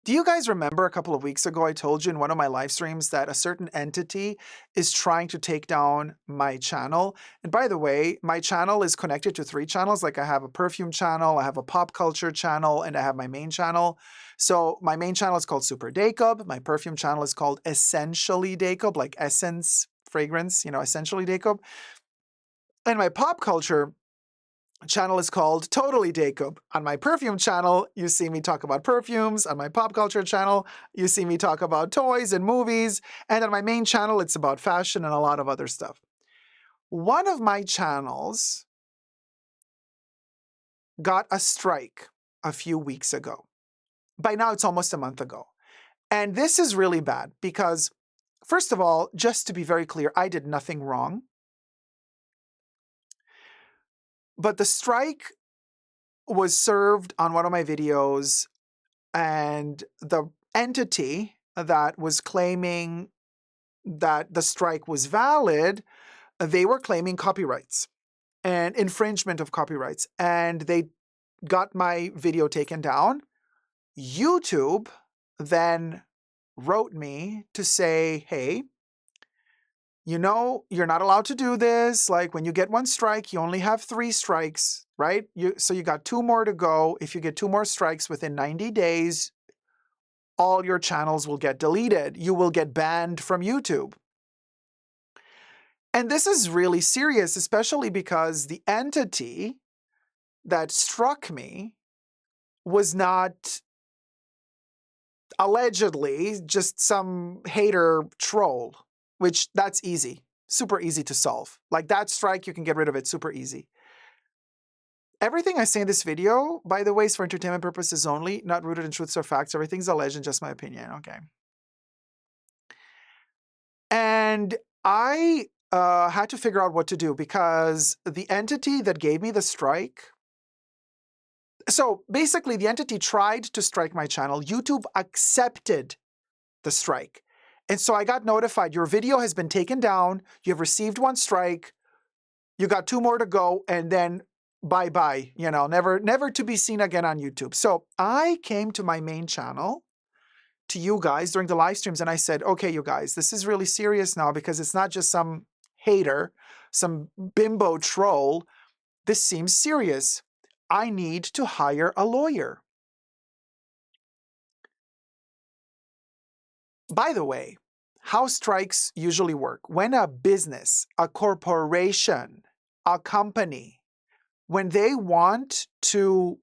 Do you guys remember a couple of weeks ago I told you in one of my live streams that a certain entity is trying to take down my channel? And by the way, my channel is connected to 3 channels. Like I have a perfume channel, I have a pop culture channel, and I have my main channel. So my main channel is called Super Dacob. My perfume channel is called Essentially Dacob, like essence, fragrance, Essentially Dacob. And my pop culture channel is called Totally Dacob. On my perfume channel, you see me talk about perfumes. On my pop culture channel, you see me talk about toys and movies. And on my main channel, it's about fashion and a lot of other stuff. One of my channels got a strike a few weeks ago. By now, it's almost a month ago. And this is really bad because, first of all, just to be very clear, I did nothing wrong. But the strike was served on one of my videos, and the entity that was claiming that the strike was valid, they were claiming copyrights and infringement of copyrights, and they got my video taken down. YouTube then wrote me to say, hey, you're not allowed to do this. Like when you get 1 strike, you only have 3 strikes, right? So you got 2 more to go. If you get 2 more strikes within 90 days, all your channels will get deleted. You will get banned from YouTube. And this is really serious, especially because the entity that struck me was not allegedly just some hater troll, which that's easy, super easy to solve. Like that strike, you can get rid of it super easy. Everything I say in this video, by the way, is for entertainment purposes only, not rooted in truths or facts. Everything's alleged and just my opinion, okay? And I had to figure out what to do because the entity that gave me the strike, so basically the entity tried to strike my channel. YouTube accepted the strike. And so I got notified, your video has been taken down, you've received 1 strike, you got 2 more to go, and then bye-bye, never to be seen again on YouTube. So I came to my main channel, to you guys during the live streams, and I said, okay, you guys, this is really serious now because it's not just some hater, some bimbo troll. This seems serious. I need to hire a lawyer. By the way, how strikes usually work. When a business, a corporation, a company, when they want to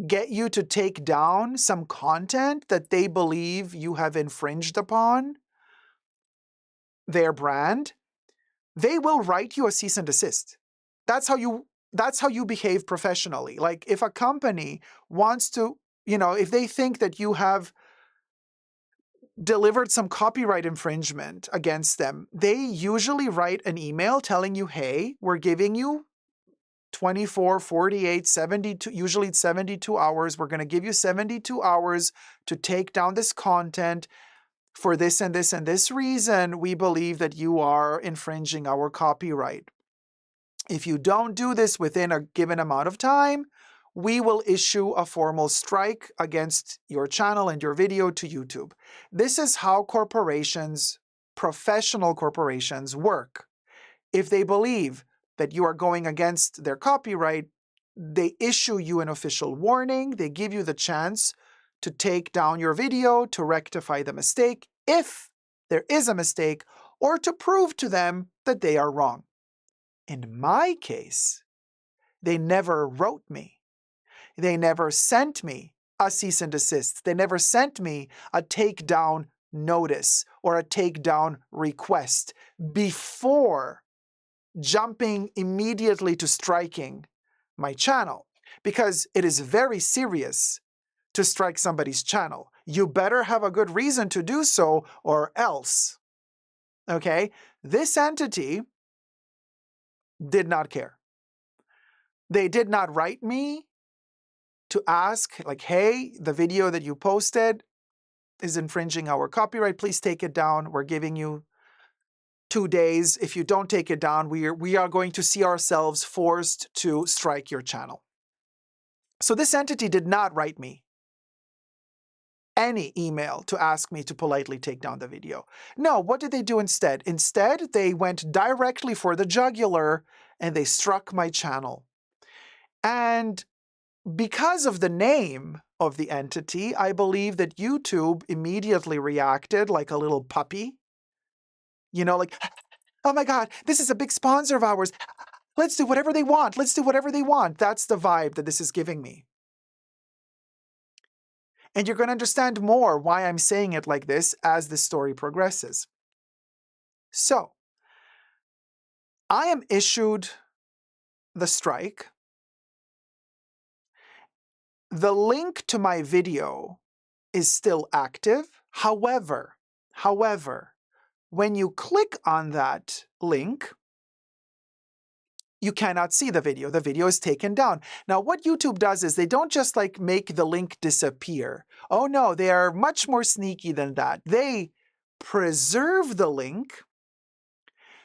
get you to take down some content that they believe you have infringed upon their brand, they will write you a cease and desist. That's how you behave professionally. Like if a company wants to, if they think that you have delivered some copyright infringement against them, they usually write an email telling you, hey, we're giving you 24, 48, 72, usually it's 72 hours. We're going to give you 72 hours to take down this content. For this and this and this reason, we believe that you are infringing our copyright. If you don't do this within a given amount of time, we will issue a formal strike against your channel and your video to YouTube. This is how corporations, professional corporations, work. If they believe that you are going against their copyright, they issue you an official warning. They give you the chance to take down your video, to rectify the mistake, if there is a mistake, or to prove to them that they are wrong. In my case, they never wrote me. They never sent me a cease and desist. They never sent me a takedown notice or a takedown request before jumping immediately to striking my channel, because it is very serious to strike somebody's channel. You better have a good reason to do so or else. Okay? This entity did not care. They did not write me to ask, like, hey, the video that you posted is infringing our copyright. Please take it down. We're giving you 2 days. If you don't take it down, we are going to see ourselves forced to strike your channel. So this entity did not write me any email to ask me to politely take down the video. No, what did they do instead? Instead, they went directly for the jugular and they struck my channel. And because of the name of the entity, I believe that YouTube immediately reacted like a little puppy. You know, like, oh my God, this is a big sponsor of ours. Let's do whatever they want. Let's do whatever they want. That's the vibe that this is giving me. And you're going to understand more why I'm saying it like this as the story progresses. So, I am issued the strike. The link to my video is still active. However, when you click on that link, you cannot see the video. The video is taken down. Now, what YouTube does is they don't just like make the link disappear. Oh no, they are much more sneaky than that. They preserve the link.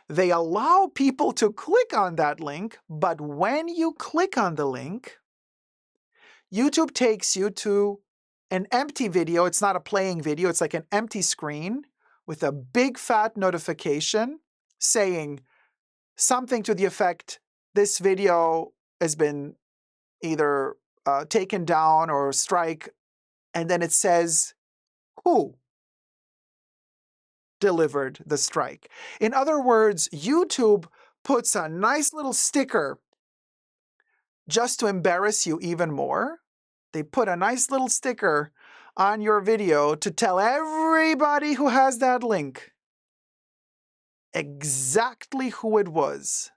They allow people to click on that link, but when you click on the link, YouTube takes you to an empty video. It's not a playing video. It's like an empty screen with a big fat notification saying something to the effect, this video has been either taken down or strike, and then it says who delivered the strike. In other words, YouTube puts a nice little sticker just to embarrass you even more. They put a nice little sticker on your video to tell everybody who has that link exactly who it was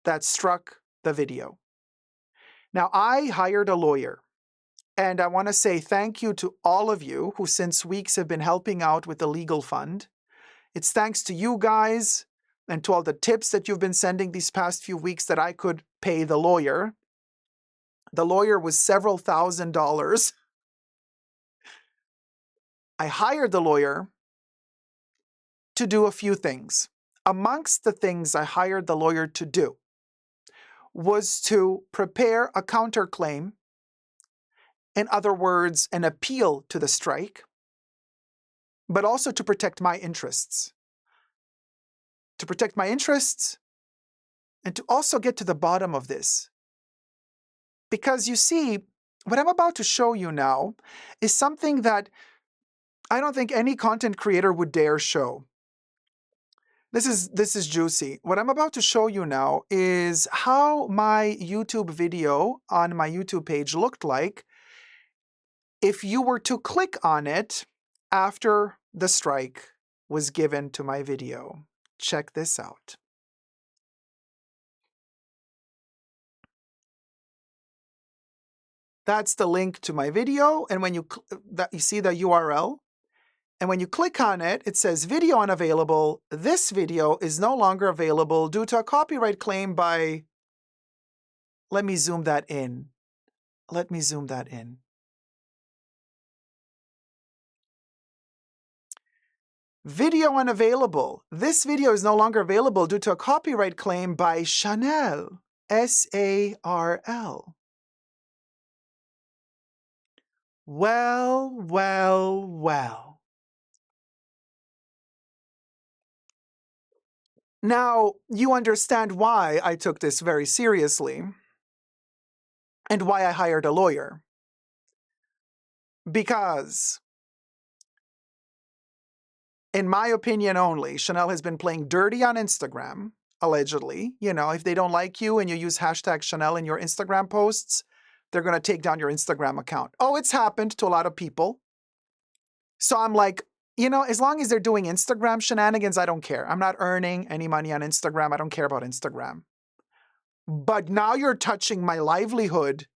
that struck the video. Now, I hired a lawyer, and I want to say thank you to all of you who since weeks have been helping out with the legal fund. It's thanks to you guys and to all the tips that you've been sending these past few weeks that I could pay the lawyer. The lawyer was several $1,000s. I hired the lawyer to do a few things. Amongst the things I hired the lawyer to do was to prepare a counterclaim, in other words, an appeal to the strike, but also to protect my interests. To protect my interests and to also get to the bottom of this. Because you see, what I'm about to show you now is something that I don't think any content creator would dare show. This is juicy. What I'm about to show you now is how my YouTube video on my YouTube page looked like if you were to click on it after the strike was given to my video. Check this out. That's the link to my video, and when you see the URL, and when you click on it, it says video unavailable. This video is no longer available due to a copyright claim by, let me zoom that in. Let me zoom that in. Video unavailable. This video is no longer available due to a copyright claim by Chanel, S-A-R-L. Well, well, well. Now, you understand why I took this very seriously and why I hired a lawyer. Because, in my opinion only, Chanel has been playing dirty on Instagram, allegedly. You know, if they don't like you and you use hashtag Chanel in your Instagram posts, they're going to take down your Instagram account. Oh, it's happened to a lot of people. So I'm like, you know, as long as they're doing Instagram shenanigans, I don't care. I'm not earning any money on Instagram. I don't care about Instagram. But now you're touching my livelihood.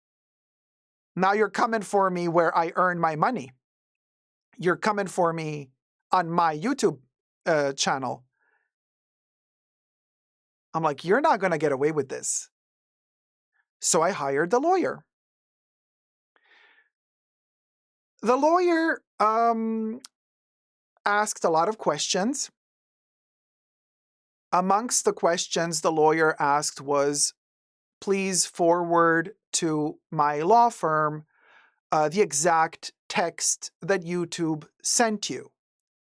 Now you're coming for me where I earn my money. You're coming for me on my YouTube channel. I'm like, you're not going to get away with this. So I hired the lawyer. The lawyer asked a lot of questions. Amongst the questions the lawyer asked was, please forward to my law firm the exact text that YouTube sent you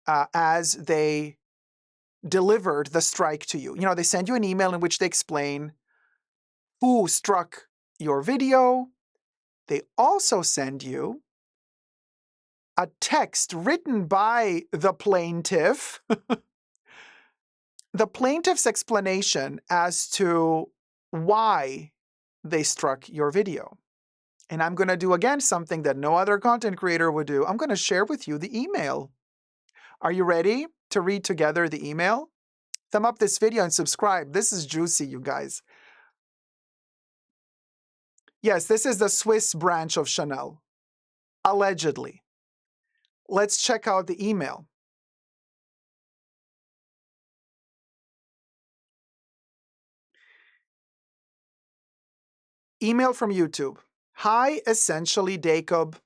as they delivered the strike to you. You know, they send you an email in which they explain who struck your video. They also send you a text written by the plaintiff, the plaintiff's explanation as to why they struck your video. And I'm going to do again something that no other content creator would do. I'm going to share with you the email. Are you ready to read together the email? Thumb up this video and subscribe. This is juicy, you guys. Yes, this is the Swiss branch of Chanel, allegedly. Let's check out the email. Email from YouTube. Hi, essentially Dacob.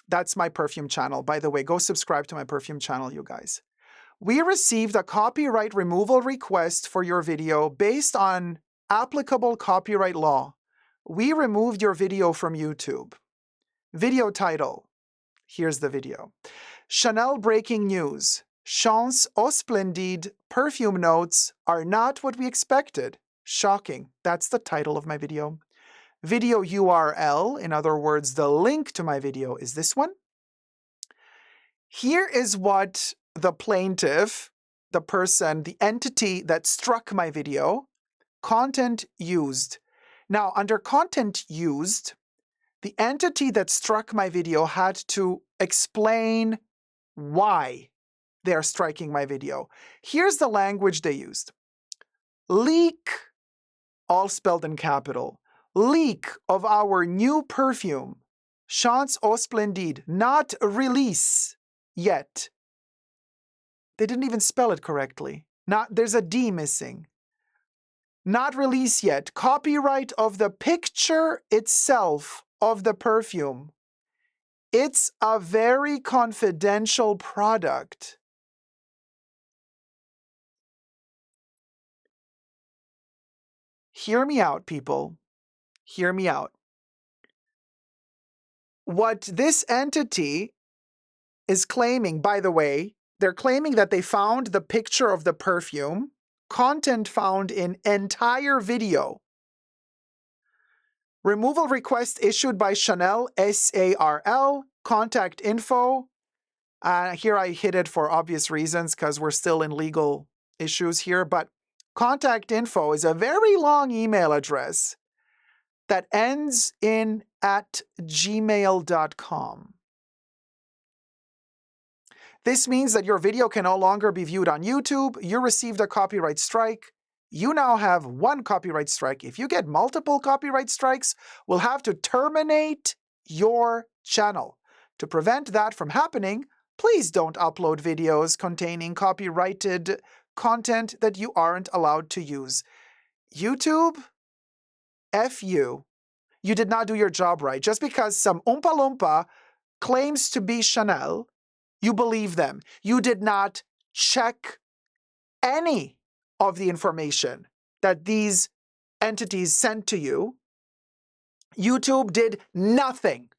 That's my perfume channel. By the way, go subscribe to my perfume channel, you guys. We received a copyright removal request for your video based on applicable copyright law. We removed your video from YouTube. Video title. Here's the video. Chanel breaking news. Chance au Splendide perfume notes are not what we expected. Shocking. That's the title of my video. Video URL, in other words, the link to my video is this one. Here is what the plaintiff, the person, the entity that struck my video, content used. Now, under content used, the entity that struck my video had to explain why they are striking my video. Here's the language they used. Leak, all spelled in capital. Leak of our new perfume, Chance au Splendide, not release yet. They didn't even spell it correctly. There's a D missing. Not release yet. Copyright of the picture itself of the perfume. It's a very confidential product. Hear me out, people. Hear me out. What this entity is claiming, by the way, they're claiming that they found the picture of the perfume, content found in entire video. Removal request issued by Chanel, SARL, contact info. Here I hid it for obvious reasons because we're still in legal issues here, but contact info is a very long email address that ends in @gmail.com. This means that your video can no longer be viewed on YouTube. You received a copyright strike. You now have one copyright strike. If you get multiple copyright strikes, we'll have to terminate your channel. To prevent that from happening, please don't upload videos containing copyrighted content that you aren't allowed to use. YouTube, F you. You did not do your job right. Just because some Oompa Loompa claims to be Chanel, you believe them. You did not check any of the information that these entities sent to you. YouTube did nothing.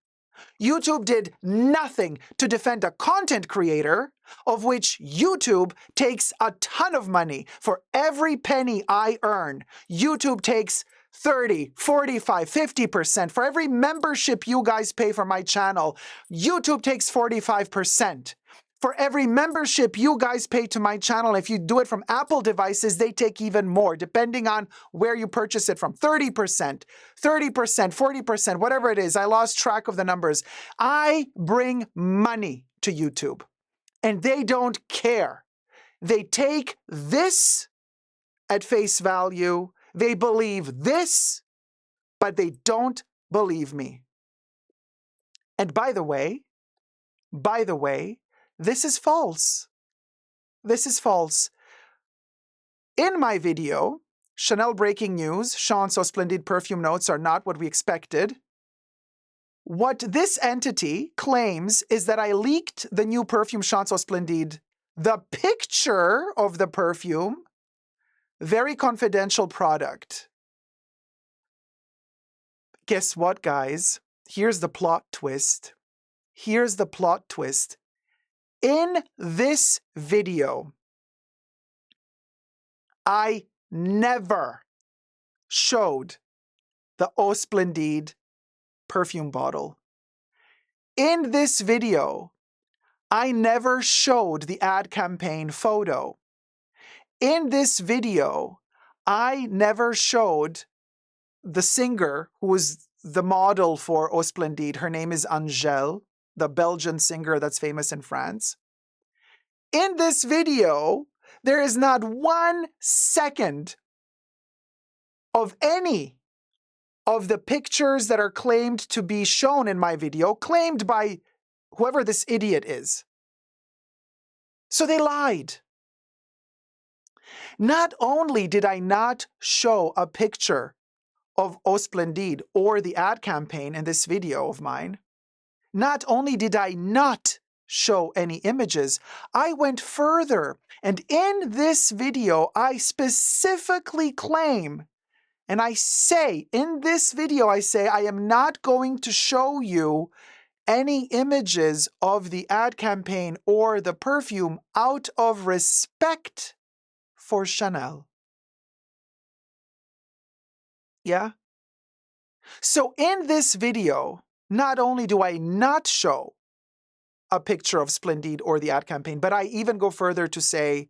YouTube did nothing to defend a content creator, of which YouTube takes a ton of money. For every penny I earn, YouTube takes 30, 45, 50%. For every membership you guys pay for my channel, YouTube takes 45%. For every membership you guys pay to my channel, if you do it from Apple devices, they take even more, depending on where you purchase it from. 30%, 30%, 40%, whatever it is. I lost track of the numbers. I bring money to YouTube, and they don't care. They take this at face value. They believe this, but they don't believe me. And by the way, this is false. This is false. In my video, Chanel breaking news, Chance au Splendide perfume notes are not what we expected. What this entity claims is that I leaked the new perfume Chance au Splendide, the picture of the perfume, very confidential product. Guess what, guys? Here's the plot twist. Here's the plot twist. In this video, I never showed the Eau Splendide perfume bottle. In this video, I never showed the ad campaign photo. In this video, I never showed the singer who was the model for Eau Splendide. Her name is Angèle, the Belgian singer that's famous in France. In this video, there is not 1 second of any of the pictures that are claimed to be shown in my video, claimed by whoever this idiot is. So they lied. Not only did I not show a picture of Eau Splendide or the ad campaign in this video of mine, not only did I not show any images, I went further. And in this video, I specifically claim, and I say, in this video, I say, I am not going to show you any images of the ad campaign or the perfume out of respect for Chanel. Yeah? So in this video, not only do I not show a picture of Splendide or the ad campaign, but I even go further to say,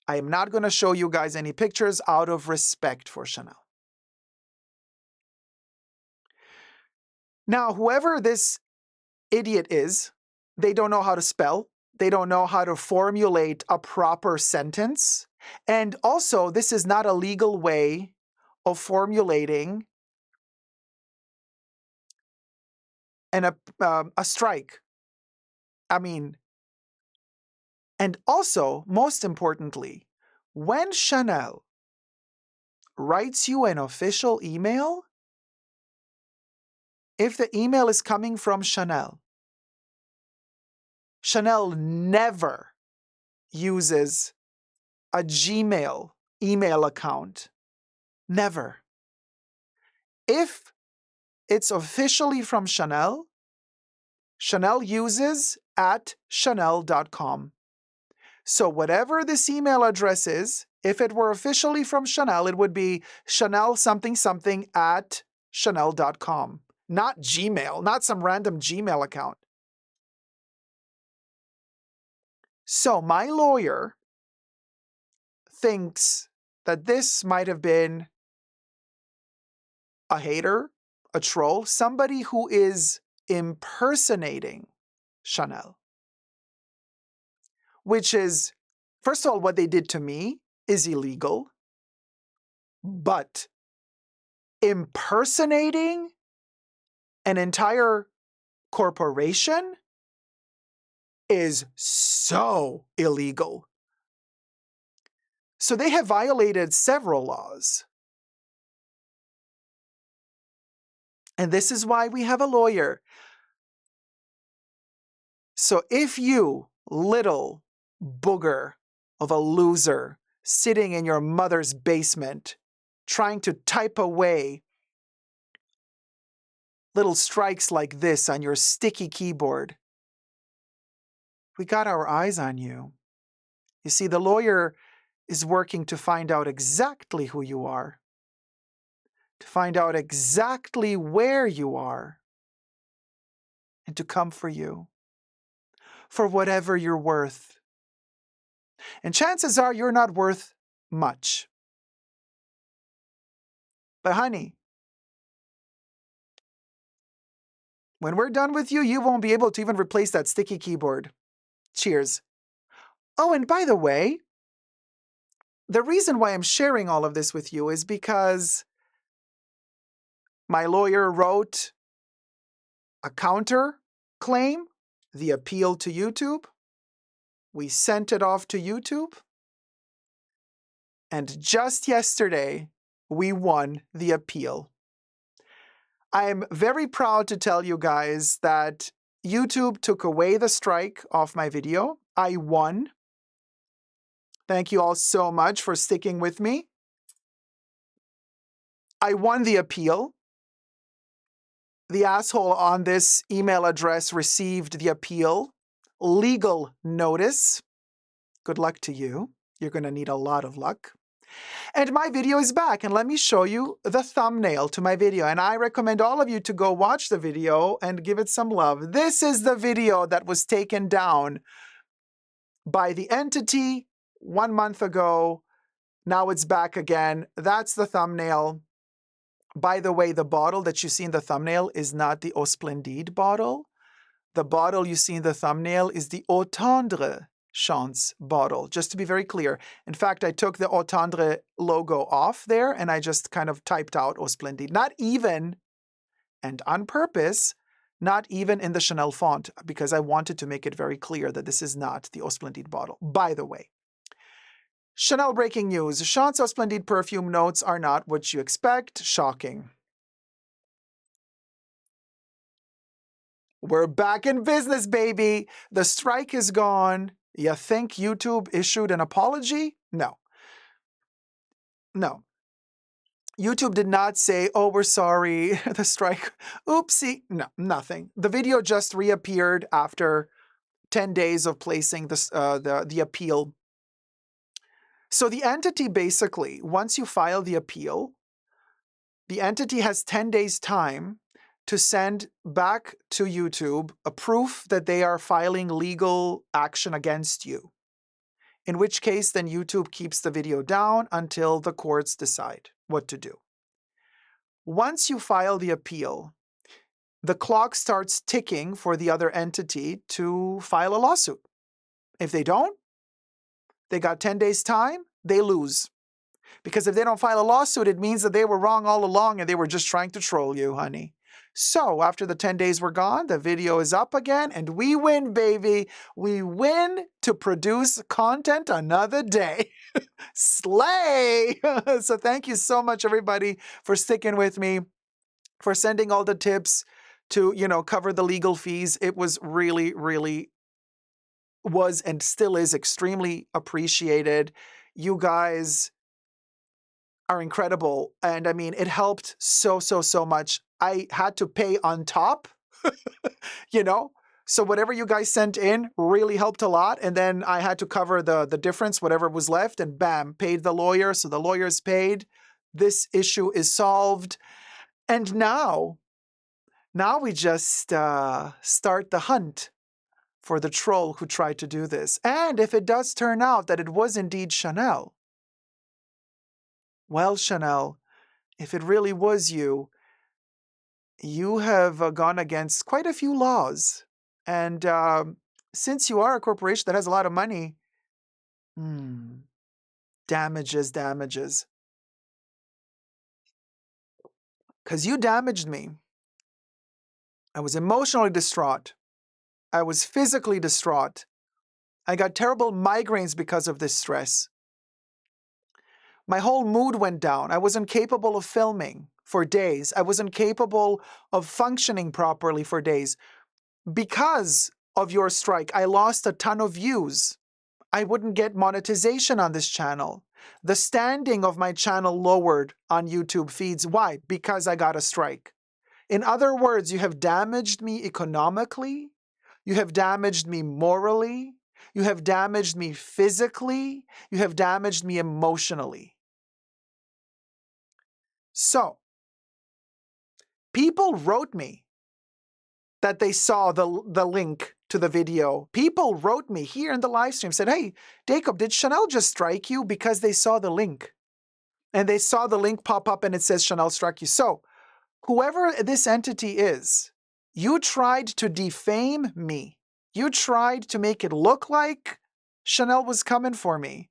I am not going to show you guys any pictures out of respect for Chanel. Now, whoever this idiot is, they don't know how to spell. They don't know how to formulate a proper sentence. And also, this is not a legal way of formulating a strike. I mean, and also, most importantly, when Chanel writes you an official email, if the email is coming from Chanel, Chanel never uses a Gmail email account. Never. If it's officially from Chanel, Chanel uses @chanel.com. So whatever this email address is, if it were officially from Chanel, it would be Chanel something something @chanel.com. Not Gmail, not some random Gmail account. So my lawyer thinks that this might have been a hater, a troll, somebody who is impersonating Chanel. Which is, first of all, what they did to me is illegal, but impersonating an entire corporation is so illegal. So they have violated several laws. And this is why we have a lawyer. So if you, little booger of a loser, sitting in your mother's basement, trying to type away little strikes like this on your sticky keyboard, we got our eyes on you. You see, the lawyer is working to find out exactly who you are, to find out exactly where you are, and to come for you, for whatever you're worth. And chances are you're not worth much. But honey, when we're done with you, you won't be able to even replace that sticky keyboard. Cheers. Oh, and by the way, the reason why I'm sharing all of this with you is because my lawyer wrote a counter claim, the appeal to YouTube. We sent it off to YouTube. And just yesterday, we won the appeal. I am very proud to tell you guys that YouTube took away the strike off my video. I won. Thank you all so much for sticking with me. I won the appeal. The asshole on this email address received the appeal, legal notice. Good luck to you. You're going to need a lot of luck. And my video is back, and let me show you the thumbnail to my video. And I recommend all of you to go watch the video and give it some love. This is the video that was taken down by the entity 1 month ago. Now it's back again. That's the thumbnail. By the way, the bottle that you see in the thumbnail is not the Eau Splendide bottle. The bottle you see in the thumbnail is the Eau Tendre Chance bottle, just to be very clear. In fact, I took the Eau Tendre logo off there and I just kind of typed out Eau Splendide. Not even, and on purpose, not even in the Chanel font, because I wanted to make it very clear that this is not the Eau Splendide bottle. By the way, Chanel breaking news. Chance Eau Splendide perfume notes are not what you expect. Shocking. We're back in business, baby. The strike is gone. You think YouTube issued an apology? No. No. YouTube did not say, oh, we're sorry, the strike, oopsie. No, nothing. The video just reappeared after 10 days of placing this, the appeal. So the entity basically, once you file the appeal, the entity has 10 days time to send back to YouTube a proof that they are filing legal action against you. In which case, then YouTube keeps the video down until the courts decide what to do. Once you file the appeal, the clock starts ticking for the other entity to file a lawsuit. If they don't, they got 10 days time, they lose. Because if they don't file a lawsuit, it means that they were wrong all along and they were just trying to troll you, honey. So after the 10 days were gone, the video is up again and we win, baby. We win to produce content another day. Slay! So thank you so much, everybody, for sticking with me, for sending all the tips to, cover the legal fees. It was really, really was and still is extremely appreciated. You guys are incredible. And I mean, it helped so much. I had to pay on top, So whatever you guys sent in really helped a lot. And then I had to cover the difference, whatever was left, and bam, paid the lawyer. So the lawyer's paid. This issue is solved. And now we just start the hunt for the troll who tried to do this. And if it does turn out that it was indeed Chanel, well, Chanel, if it really was you, you have gone against quite a few laws. And since you are a corporation that has a lot of money, damages. Because you damaged me. I was emotionally distraught. I was physically distraught. I got terrible migraines because of this stress. My whole mood went down. I was incapable of filming for days. I was incapable of functioning properly for days. Because of your strike, I lost a ton of views. I wouldn't get monetization on this channel. The standing of my channel lowered on YouTube feeds. Why? Because I got a strike. In other words, you have damaged me economically. You have damaged me morally. You have damaged me physically. You have damaged me emotionally. So, people wrote me that they saw the link to the video. People wrote me here in the live stream, said, hey, Dacob, did Chanel just strike you? Because they saw the link. And they saw the link pop up and it says Chanel struck you. So, whoever this entity is, you tried to defame me. You tried to make it look like Chanel was coming for me.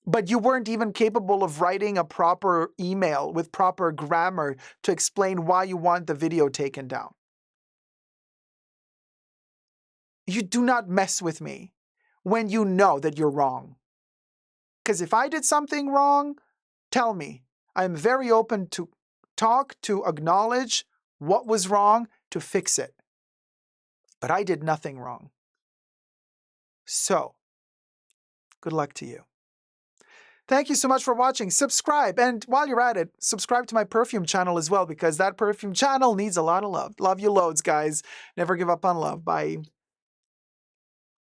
But you weren't even capable of writing a proper email with proper grammar to explain why you want the video taken down. You do not mess with me when you know that you're wrong. Because if I did something wrong, tell me. I'm very open to talk, to acknowledge what was wrong, to fix it. But I did nothing wrong. So, good luck to you. Thank you so much for watching. Subscribe. And while you're at it, subscribe to my perfume channel as well, because that perfume channel needs a lot of love. Love you loads, guys. Never give up on love. Bye.